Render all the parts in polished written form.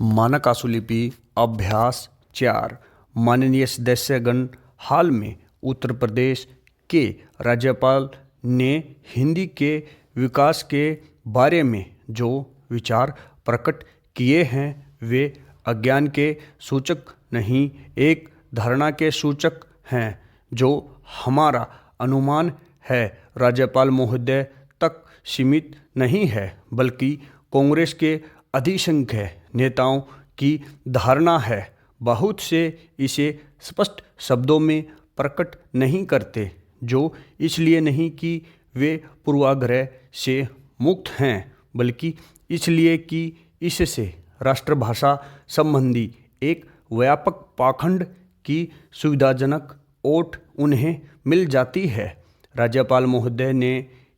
मानक आशुलिपि अभ्यास 4। माननीय सदस्यगण, हाल में उत्तर प्रदेश के राज्यपाल ने हिंदी के विकास के बारे में जो विचार प्रकट किए हैं वे अज्ञान के सूचक नहीं, एक धारणा के सूचक हैं जो हमारा अनुमान है राज्यपाल महोदय तक सीमित नहीं है, बल्कि कांग्रेस के अधिसंख्य नेताओं की धारणा है। बहुत से इसे स्पष्ट शब्दों में प्रकट नहीं करते, जो इसलिए नहीं कि वे पूर्वाग्रह से मुक्त हैं, बल्कि इसलिए कि इससे राष्ट्रभाषा संबंधी एक व्यापक पाखंड की सुविधाजनक ओट उन्हें मिल जाती है। राज्यपाल महोदय ने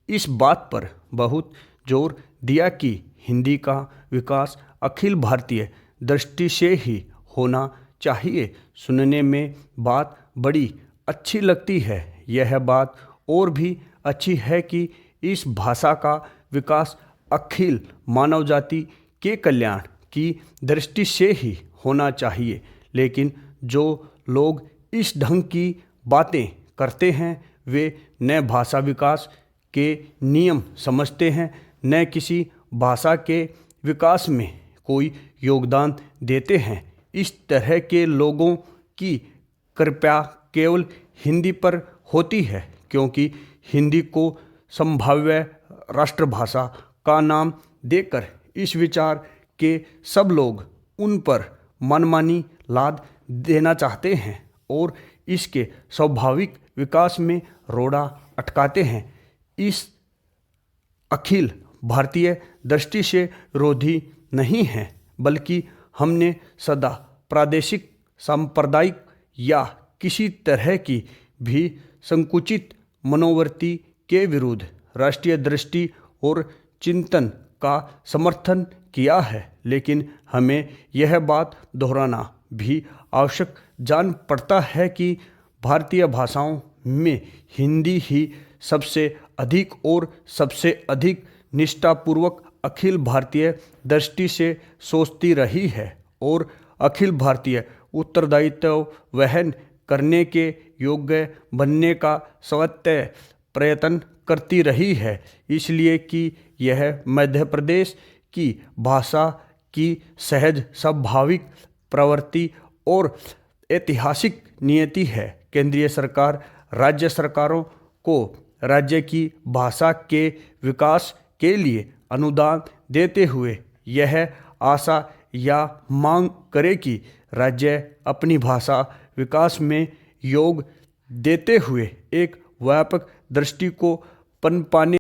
इस बात पर बहुत जोर दिया कि हिंदी का विकास अखिल भारतीय दृष्टि से ही होना चाहिए। सुनने में बात बड़ी अच्छी लगती है। यह बात और भी अच्छी है कि इस भाषा का विकास अखिल मानव जाति के कल्याण की दृष्टि से ही होना चाहिए, लेकिन जो लोग इस ढंग की बातें करते हैं वे न भाषा विकास के नियम समझते हैं, न किसी भाषा के विकास में कोई योगदान देते हैं। इस तरह के लोगों की कृपा केवल हिंदी पर होती है, क्योंकि हिंदी को संभाव्य राष्ट्रभाषा का नाम देकर इस विचार के सब लोग उन पर मनमानी लाद देना चाहते हैं और इसके स्वाभाविक विकास में रोड़ा अटकाते हैं। इस अखिल भारतीय दृष्टि से विरोधी नहीं है, बल्कि हमने सदा प्रादेशिक, सांप्रदायिक या किसी तरह की भी संकुचित मनोवृत्ति के विरुद्ध राष्ट्रीय दृष्टि और चिंतन का समर्थन किया है। लेकिन हमें यह बात दोहराना भी आवश्यक जान पड़ता है कि भारतीय भाषाओं में हिंदी ही सबसे अधिक और सबसे अधिक निष्ठापूर्वक अखिल भारतीय दृष्टि से सोचती रही है और अखिल भारतीय उत्तरदायित्व वहन करने के योग्य बनने का स्वतः प्रयत्न करती रही है, इसलिए कि यह मध्य प्रदेश की भाषा की सहज स्वाभाविक प्रवृत्ति और ऐतिहासिक नियति है। केंद्रीय सरकार राज्य सरकारों को राज्य की भाषा के विकास के लिए अनुदान देते हुए यह आशा या मांग करे कि राज्य अपनी भाषा विकास में योग देते हुए एक व्यापक दृष्टि को पनपाने